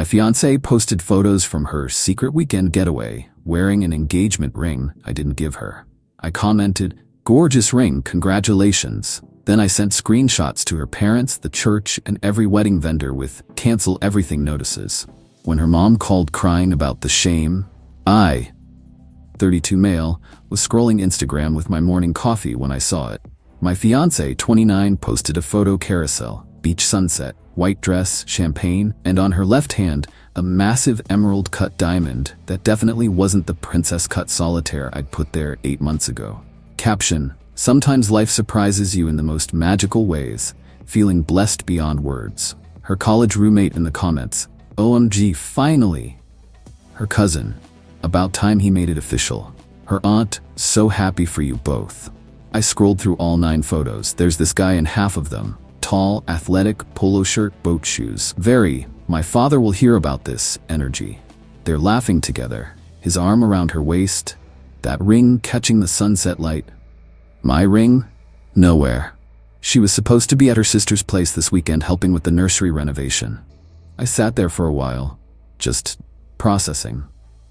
My fiancée posted photos from her secret weekend getaway, wearing an engagement ring I didn't give her. I commented, "Gorgeous ring, congratulations." Then I sent screenshots to her parents, the church, and every wedding vendor with "cancel everything" notices. When her mom called crying about the shame, I, 32 male, was scrolling Instagram with my morning coffee when I saw it. My fiancé, 29, posted a photo carousel, beach sunset, white dress, champagne, and on her left hand, a massive emerald-cut diamond that definitely wasn't the princess-cut solitaire I'd put there 8 months ago. Caption: "Sometimes life surprises you in the most magical ways, feeling blessed beyond words." Her college roommate in the comments, "OMG, finally!" Her cousin, "About time he made it official." Her aunt, "So happy for you both." I scrolled through all 9 photos. There's this guy in half of them. Tall, athletic, polo shirt, boat shoes. Very, "my father will hear about this" energy. They're laughing together, his arm around her waist, that ring catching the sunset light. My ring? Nowhere. She was supposed to be at her sister's place this weekend helping with the nursery renovation. I sat there for a while, just processing.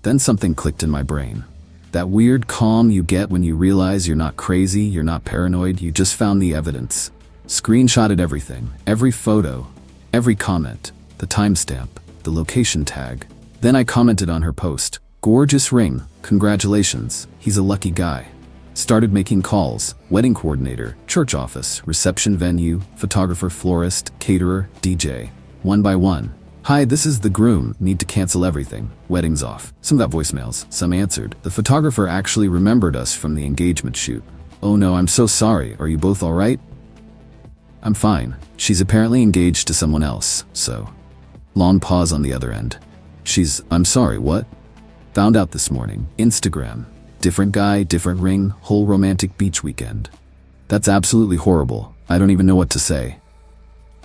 Then something clicked in my brain. That weird calm you get when you realize you're not crazy, you're not paranoid, you just found the evidence. Screenshotted everything, every photo, every comment, the timestamp, the location tag. Then I commented on her post, "Gorgeous ring, congratulations, he's a lucky guy." Started making calls, wedding coordinator, church office, reception venue, photographer, florist, caterer, DJ. One by one. "Hi, this is the groom, need to cancel everything, wedding's off." Some got voicemails, some answered. The photographer actually remembered us from the engagement shoot. "Oh no, I'm so sorry, are you both alright?" "I'm fine. She's apparently engaged to someone else, so." Long pause on the other end. "I'm sorry, what?" "Found out this morning. Instagram. Different guy, different ring, whole romantic beach weekend." "That's absolutely horrible. I don't even know what to say."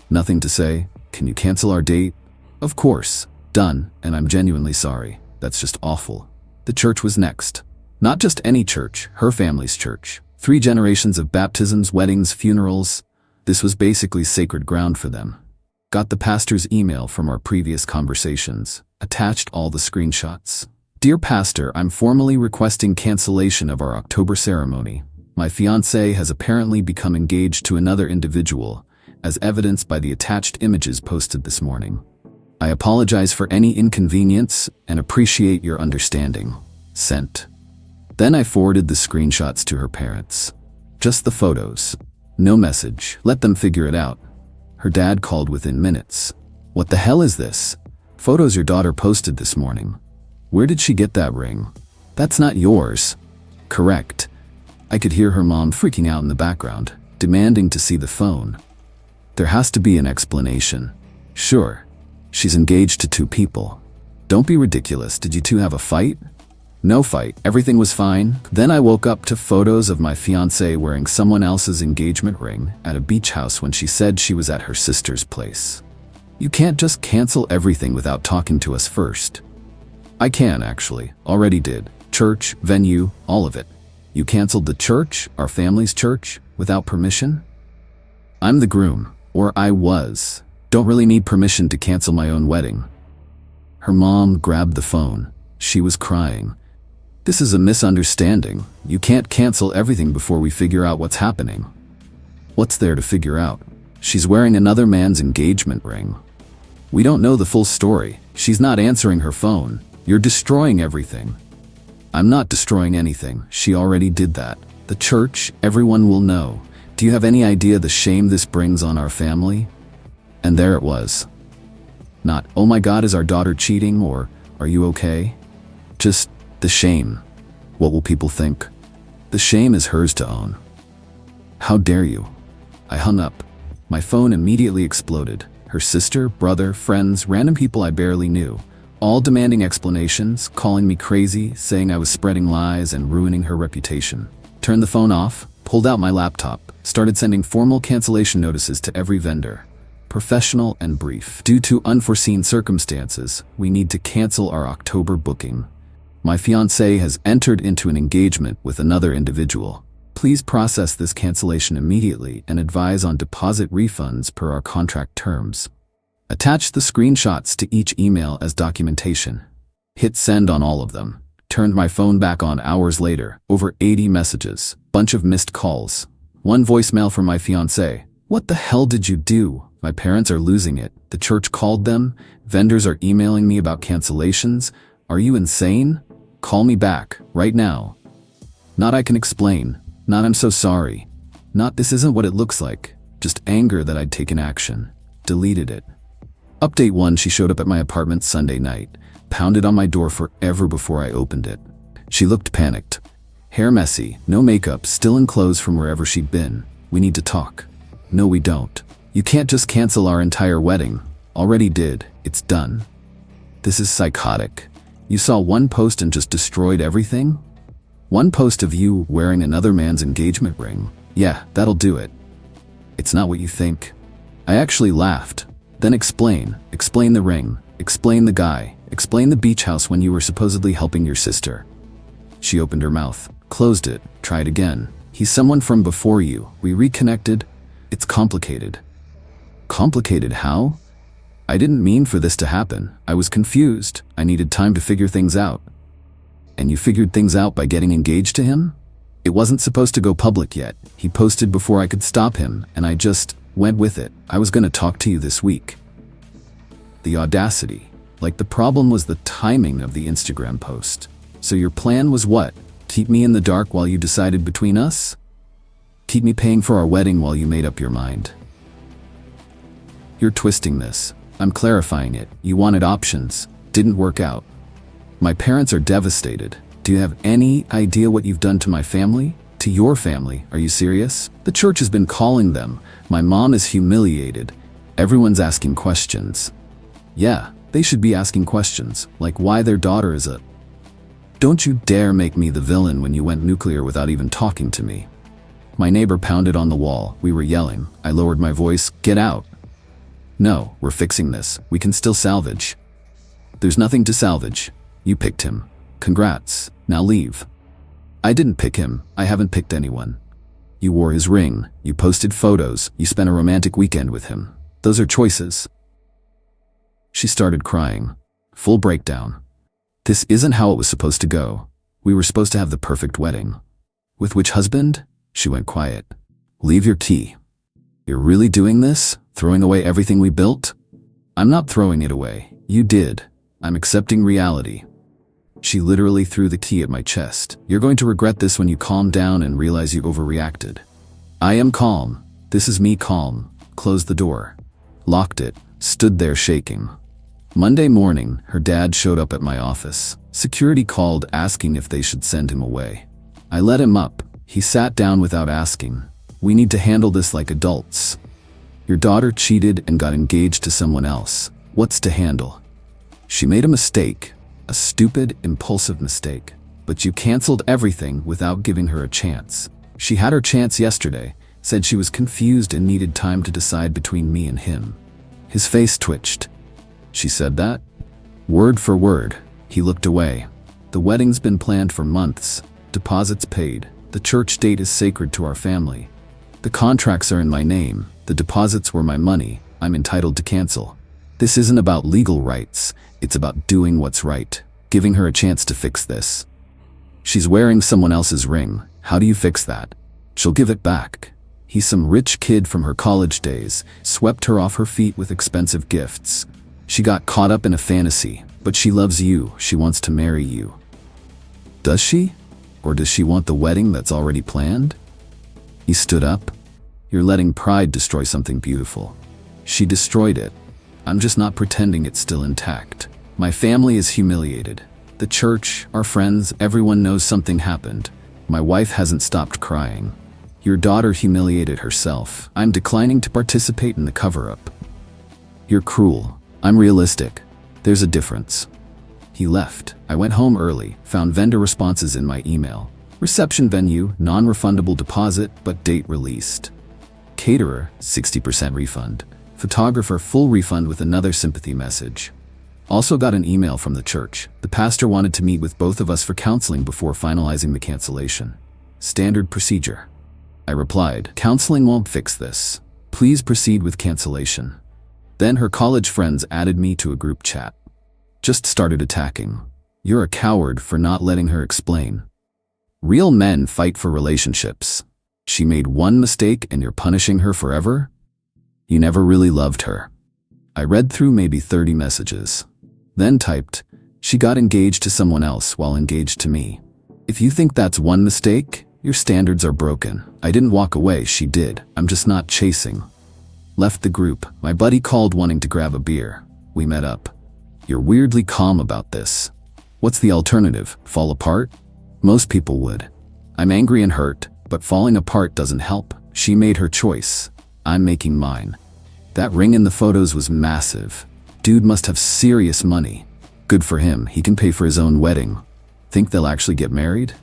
"Nothing to say. Can you cancel our date?" "Of course. Done, and I'm genuinely sorry. That's just awful." The church was next. Not just any church, her family's church. 3 generations of baptisms, weddings, funerals. This was basically sacred ground for them. Got the pastor's email from our previous conversations. Attached all the screenshots. "Dear Pastor, I'm formally requesting cancellation of our October ceremony. My fiancé has apparently become engaged to another individual, as evidenced by the attached images posted this morning. I apologize for any inconvenience and appreciate your understanding. Sent." Then I forwarded the screenshots to her parents. Just the photos. No message. Let them figure it out. Her dad called within minutes. "What the hell is this? Photos your daughter posted this morning. Where did she get that ring? That's not yours." "Correct." I could hear her mom freaking out in the background, demanding to see the phone. "There has to be an explanation." "Sure. She's engaged to 2 people. Don't be ridiculous. Did you 2 have a fight?" "No fight. Everything was fine." Then I woke up to photos of my fiancée wearing someone else's engagement ring at a beach house when she said she was at her sister's place. You can't just cancel everything without talking to us first. I can, actually. Already did. Church, venue, all of it. You canceled the church, our family's church, without permission? I'm the groom, or I was. Don't really need permission to cancel my own wedding. Her mom grabbed the phone. She was crying. "This is a misunderstanding. You can't cancel everything before we figure out what's happening." "What's there to figure out? She's wearing another man's engagement ring. We don't know the full story. She's not answering her phone. You're destroying everything." "I'm not destroying anything. She already did that. The church, everyone will know. Do you have any idea the shame this brings on our family?" And there it was. Not, "Oh my God, is our daughter cheating?" or "Are you okay?" Just the shame. What will people think? The shame is hers to own. How dare you? I hung up. My phone immediately exploded. Her sister, brother, friends, random people I barely knew, all demanding explanations, calling me crazy, saying I was spreading lies and ruining her reputation. Turned the phone off, pulled out my laptop, started sending formal cancellation notices to every vendor. Professional and brief. "Due to unforeseen circumstances, we need to cancel our October booking. My fiancé has entered into an engagement with another individual. Please process this cancellation immediately and advise on deposit refunds per our contract terms." Attach the screenshots to each email as documentation. Hit send on all of them. Turned my phone back on hours later. Over 80 messages. Bunch of missed calls. One voicemail from my fiancée. What the hell did you do? My parents are losing it. The church called them. Vendors are emailing me about cancellations. Are you insane? Call me back, right now. Not I can explain. Not I'm so sorry. Not this isn't what it looks like. Just anger that I'd taken action. Deleted it. Update 1. She showed up at my apartment Sunday night. Pounded on my door forever before I opened it. She looked panicked. Hair messy, no makeup, still in clothes from wherever she'd been. We need to talk. No, we don't. You can't just cancel our entire wedding. Already did. It's done. This is psychotic. You saw one post and just destroyed everything? One post of you wearing another man's engagement ring. Yeah, that'll do it. It's not what you think. I actually laughed. Then explain. Explain the ring. Explain the guy. Explain the beach house when you were supposedly helping your sister. She opened her mouth, closed it, tried again. He's someone from before you. We reconnected. It's complicated. Complicated how? I didn't mean for this to happen. I was confused. I needed time to figure things out. And you figured things out by getting engaged to him? It wasn't supposed to go public yet. He posted before I could stop him, and I just went with it. I was going to talk to you this week. The audacity. Like the problem was the timing of the Instagram post. So your plan was what? Keep me in the dark while you decided between us? Keep me paying for our wedding while you made up your mind. You're twisting this. I'm clarifying it. You wanted options. Didn't work out. My parents are devastated. Do you have any idea what you've done to my family? To your family? Are you serious? The church has been calling them. My mom is humiliated. Everyone's asking questions. Yeah, they should be asking questions, like why their daughter is a... Don't you dare make me the villain when you went nuclear without even talking to me. My neighbor pounded on the wall. We were yelling. I lowered my voice. Get out. No, we're fixing this. We can still salvage. There's nothing to salvage. You picked him. Congrats. Now leave. I didn't pick him. I haven't picked anyone. You wore his ring. You posted photos. You spent a romantic weekend with him. Those are choices. She started crying. Full breakdown. This isn't how it was supposed to go. We were supposed to have the perfect wedding. With which husband? She went quiet. Leave your key. You're really doing this? Throwing away everything we built? I'm not throwing it away. You did. I'm accepting reality. She literally threw the key at my chest. You're going to regret this when you calm down and realize you overreacted. I am calm. This is me calm. Closed the door. Locked it. Stood there shaking. Monday morning, her dad showed up at my office. Security called asking if they should send him away. I let him up. He sat down without asking. We need to handle this like adults. Your daughter cheated and got engaged to someone else. What's to handle? She made a mistake. A stupid, impulsive mistake. But you canceled everything without giving her a chance. She had her chance yesterday, said she was confused and needed time to decide between me and him. His face twitched. She said that? Word for word. He looked away. The wedding's been planned for months. Deposits paid. The church date is sacred to our family. The contracts are in my name. The deposits were my money. I'm entitled to cancel. This isn't about legal rights. It's about doing what's right. Giving her a chance to fix this. She's wearing someone else's ring. How do you fix that? She'll give it back. He's some rich kid from her college days. Swept her off her feet with expensive gifts. She got caught up in a fantasy. But she loves you. She wants to marry you. Does she? Or does she want the wedding that's already planned? He stood up. You're letting pride destroy something beautiful. She destroyed it. I'm just not pretending it's still intact. My family is humiliated. The church, our friends, everyone knows something happened. My wife hasn't stopped crying. Your daughter humiliated herself. I'm declining to participate in the cover-up. You're cruel. I'm realistic. There's a difference. He left. I went home early, found vendor responses in my email. Reception venue, non-refundable deposit, but date released. Caterer, 60% refund. Photographer, full refund with another sympathy message. Also got an email from the church. The pastor wanted to meet with both of us for counseling before finalizing the cancellation. Standard procedure. I replied, counseling won't fix this. Please proceed with cancellation. Then her college friends added me to a group chat. Just started attacking. You're a coward for not letting her explain. Real men fight for relationships. She made one mistake and you're punishing her forever? You never really loved her. I read through maybe 30 messages. Then typed, she got engaged to someone else while engaged to me. If you think that's one mistake, your standards are broken. I didn't walk away, she did. I'm just not chasing. Left the group. My buddy called wanting to grab a beer. We met up. You're weirdly calm about this. What's the alternative? Fall apart? Most people would. I'm angry and hurt, but falling apart doesn't help. She made her choice. I'm making mine. That ring in the photos was massive. Dude must have serious money. Good for him, he can pay for his own wedding. Think they'll actually get married?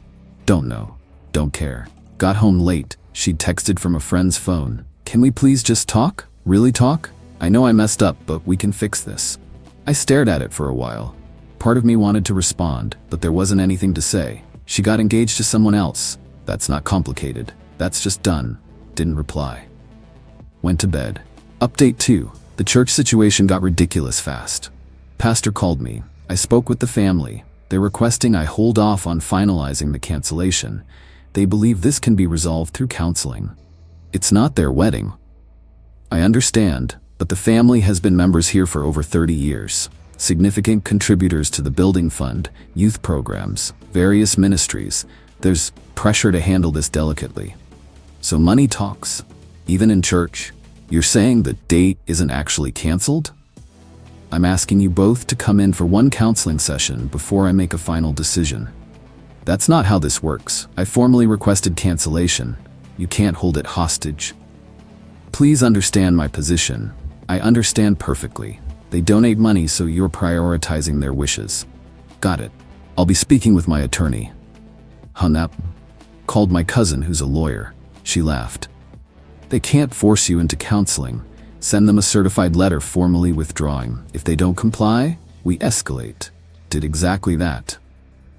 Don't know. Don't care. Got home late. She'd texted from a friend's phone. Can we please just talk? Really talk? I know I messed up, but we can fix this. I stared at it for a while. Part of me wanted to respond, but there wasn't anything to say. She got engaged to someone else. That's not complicated. That's just done. Didn't reply. Went to bed. Update 2. The church situation got ridiculous fast. Pastor called me. I spoke with the family. They're requesting I hold off on finalizing the cancellation. They believe this can be resolved through counseling. It's not their wedding. I understand, but the family has been members here for over 30 years. Significant contributors to the building fund, youth programs, various ministries. There's pressure to handle this delicately. So money talks, even in church. You're saying the date isn't actually canceled? I'm asking you both to come in for one counseling session before I make a final decision. That's not how this works. I formally requested cancellation. You can't hold it hostage. Please understand my position. I understand perfectly. They donate money, so you're prioritizing their wishes. Got it. I'll be speaking with my attorney. Hung up. Called my cousin, who's a lawyer. She laughed. They can't force you into counseling. Send them a certified letter formally withdrawing. If they don't comply, we escalate. Did exactly that.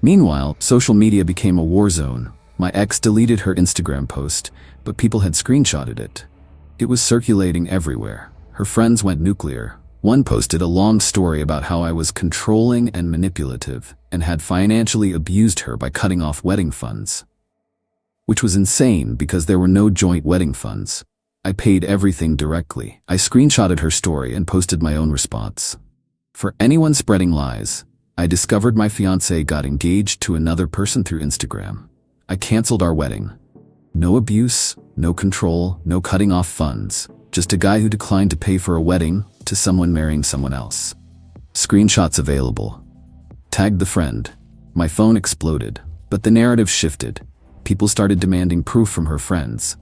Meanwhile, social media became a war zone. My ex deleted her Instagram post, but people had screenshotted it. It was circulating everywhere. Her friends went nuclear. One posted a long story about how I was controlling and manipulative and had financially abused her by cutting off wedding funds. Which was insane because there were no joint wedding funds. I paid everything directly. I screenshotted her story and posted my own response. For anyone spreading lies, I discovered my fiancé got engaged to another person through Instagram. I canceled our wedding. No abuse, no control, no cutting off funds. Just a guy who declined to pay for a wedding to someone marrying someone else. Screenshots available. Tagged the friend. My phone exploded, but the narrative shifted. People started demanding proof from her friends.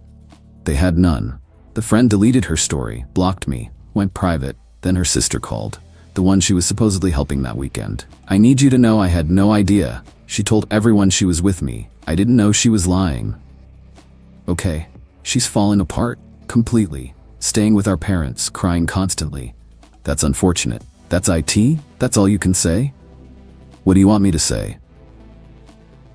They had none. The friend deleted her story, blocked me, went private, then her sister called, the one she was supposedly helping that weekend. I need you to know I had no idea. She told everyone she was with me. I didn't know she was lying. Okay, she's fallen apart, completely, staying with our parents, crying constantly. That's unfortunate. That's IT? That's all you can say? What do you want me to say?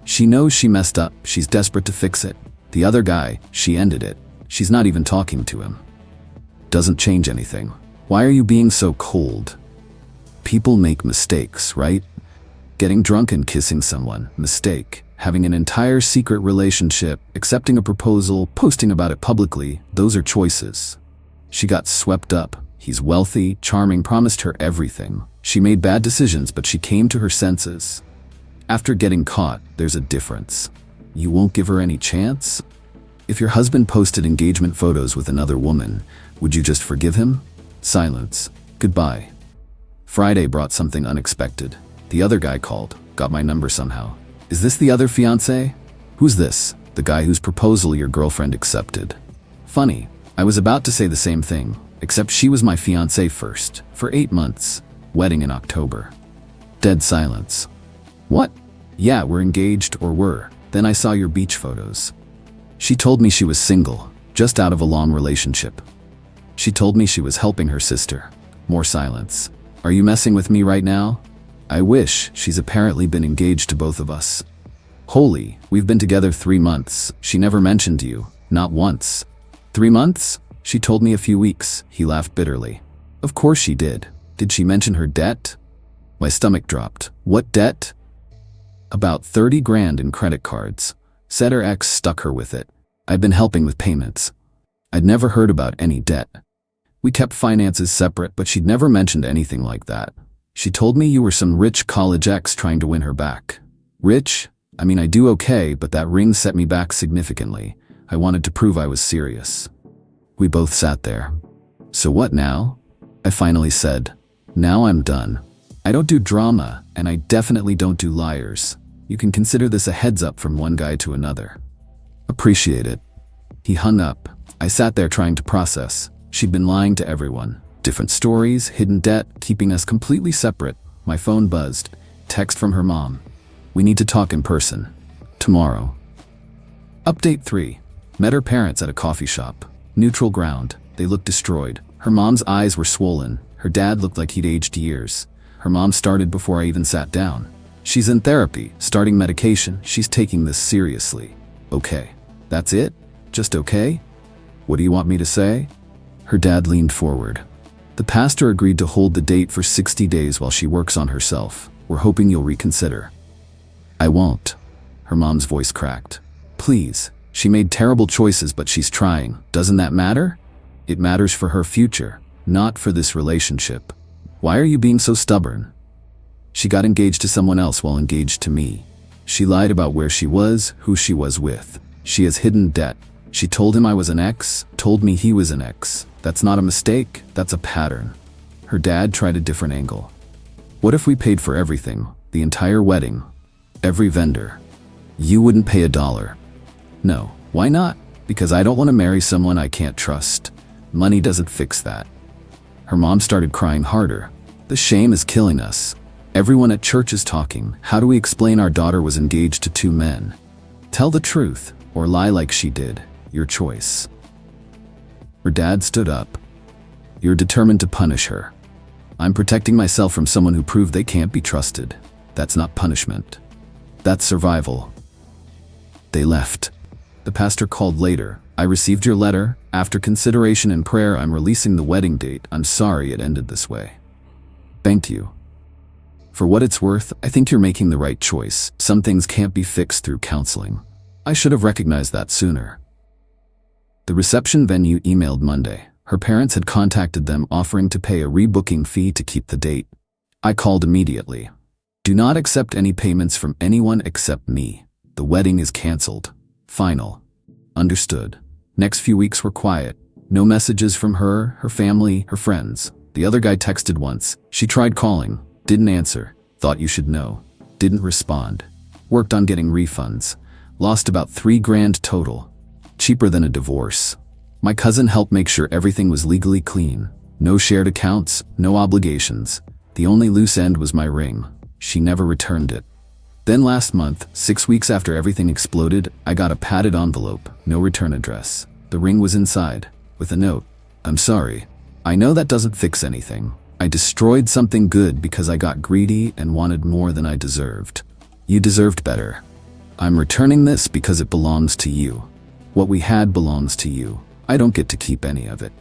She knows she messed up. She's desperate to fix it. The other guy, she ended it. She's not even talking to him. Doesn't change anything. Why are you being so cold? People make mistakes, right? Getting drunk and kissing someone, mistake. Having an entire secret relationship, accepting a proposal, posting about it publicly, those are choices. She got swept up. He's wealthy, charming, promised her everything. She made bad decisions, but she came to her senses. After getting caught, there's a difference. You won't give her any chance? If your husband posted engagement photos with another woman, would you just forgive him? Silence. Goodbye. Friday brought something unexpected. The other guy called, got my number somehow. Is this the other fiancé? Who's this? The guy whose proposal your girlfriend accepted. Funny, I was about to say the same thing, except she was my fiancé first, for 8 months. Wedding in October. Dead silence. What? Yeah, we're engaged, or were. Then I saw your beach photos. She told me she was single, just out of a long relationship. She told me she was helping her sister. More silence. Are you messing with me right now? I wish. She's apparently been engaged to both of us. Holy, we've been together 3 months. She never mentioned you. Not once. 3 months? She told me a few weeks. He laughed bitterly. Of course she did. Did she mention her debt? My stomach dropped. What debt? About 30 grand in credit cards. Said her ex stuck her with it. I'd been helping with payments. I'd never heard about any debt. We kept finances separate, but she'd never mentioned anything like that. She told me you were some rich college ex trying to win her back. Rich? I mean, I do okay, but that ring set me back significantly. I wanted to prove I was serious. We both sat there. So what now? I finally said. Now I'm done. I don't do drama, and I definitely don't do liars. You can consider this a heads up from one guy to another. Appreciate it. He hung up. I sat there trying to process. She'd been lying to everyone. Different stories, hidden debt, keeping us completely separate. My phone buzzed. Text from her mom. We need to talk in person. Tomorrow. Update 3. Met her parents at a coffee shop. Neutral ground. They looked destroyed. Her mom's eyes were swollen. Her dad looked like he'd aged years. Her mom started before I even sat down. She's in therapy, starting medication. She's taking this seriously. Okay. That's it? Just okay? What do you want me to say? Her dad leaned forward. The pastor agreed to hold the date for 60 days while she works on herself. We're hoping you'll reconsider. I won't. Her mom's voice cracked. Please. She made terrible choices, but she's trying. Doesn't that matter? It matters for her future, not for this relationship. Why are you being so stubborn? She got engaged to someone else while engaged to me. She lied about where she was, who she was with. She has hidden debt. She told him I was an ex, told me he was an ex. That's not a mistake, that's a pattern. Her dad tried a different angle. What if we paid for everything, the entire wedding, every vendor? You wouldn't pay $1. No, why not? Because I don't want to marry someone I can't trust. Money doesn't fix that. Her mom started crying harder. The shame is killing us. Everyone at church is talking. How do we explain our daughter was engaged to 2 men? Tell the truth, or lie like she did. Your choice. Her dad stood up. You're determined to punish her. I'm protecting myself from someone who proved they can't be trusted. That's not punishment. That's survival. They left. The pastor called later. I received your letter. After consideration and prayer, I'm releasing the wedding date. I'm sorry it ended this way. Thank you. For what it's worth, I think you're making the right choice. Some things can't be fixed through counseling. I should have recognized that sooner. The reception venue emailed Monday. Her parents had contacted them offering to pay a rebooking fee to keep the date. I called immediately. Do not accept any payments from anyone except me. The wedding is canceled. Final. Understood. Next few weeks were quiet. No messages from her family, her friends. The other guy texted once. She tried calling. Didn't answer. Thought you should know. Didn't respond. Worked on getting refunds. Lost about 3 grand total. Cheaper than a divorce. My cousin helped make sure everything was legally clean. No shared accounts, no obligations. The only loose end was my ring. She never returned it. Then last month, 6 weeks after everything exploded, I got a padded envelope, no return address. The ring was inside, with a note. I'm sorry. I know that doesn't fix anything. I destroyed something good because I got greedy and wanted more than I deserved. You deserved better. I'm returning this because it belongs to you. What we had belongs to you. I don't get to keep any of it.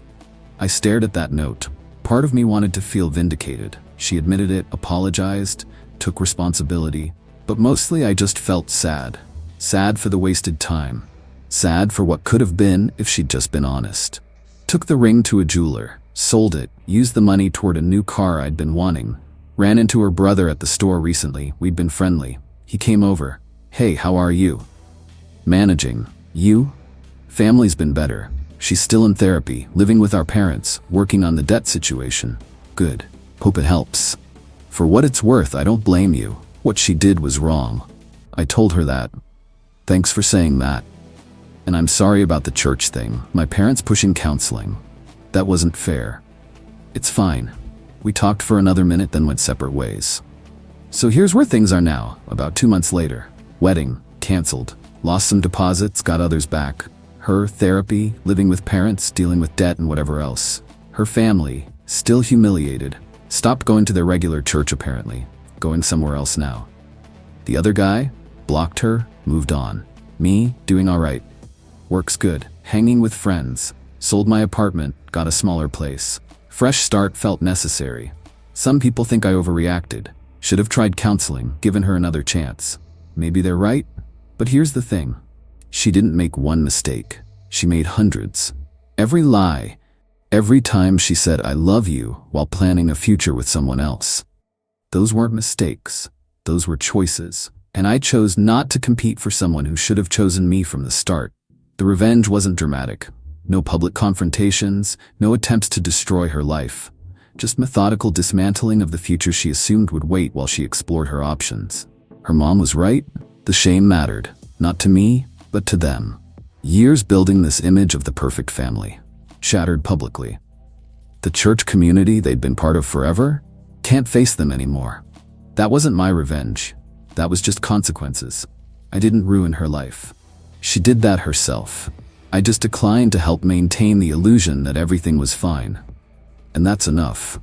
I stared at that note. Part of me wanted to feel vindicated. She admitted it, apologized, took responsibility. But mostly I just felt sad. Sad for the wasted time. Sad for what could have been if she'd just been honest. Took the ring to a jeweler, sold it, used the money toward a new car I'd been wanting. Ran into her brother at the store recently. We'd been friendly. He came over. Hey, how are you? Managing. You? Family's been better. She's still in therapy, living with our parents, working on the debt situation. Good. Hope it helps. For what it's worth, I don't blame you. What she did was wrong. I told her that. Thanks for saying that. And I'm sorry about the church thing. My parents pushing counseling. That wasn't fair. It's fine. We talked for another minute, then went separate ways. So here's where things are now, about 2 months later. Wedding, canceled. Lost some deposits, got others back. Her, therapy, living with parents, dealing with debt and whatever else. Her family, still humiliated. Stopped going to their regular church apparently. Going somewhere else now. The other guy, blocked her, moved on. Me, doing alright. Works good, hanging with friends. Sold my apartment, got a smaller place. Fresh start felt necessary. Some people think I overreacted. Should have tried counseling, given her another chance. Maybe they're right, but here's the thing. She didn't make one mistake. She made hundreds. Every lie, every time she said I love you while planning a future with someone else. Those weren't mistakes. Those were choices. And I chose not to compete for someone who should have chosen me from the start. The revenge wasn't dramatic. No public confrontations, no attempts to destroy her life. Just methodical dismantling of the future she assumed would wait while she explored her options. Her mom was right. The shame mattered. Not to me, but to them. Years building this image of the perfect family. Shattered publicly. The church community they'd been part of forever can't face them anymore. That wasn't my revenge. That was just consequences. I didn't ruin her life. She did that herself. I just declined to help maintain the illusion that everything was fine. And that's enough.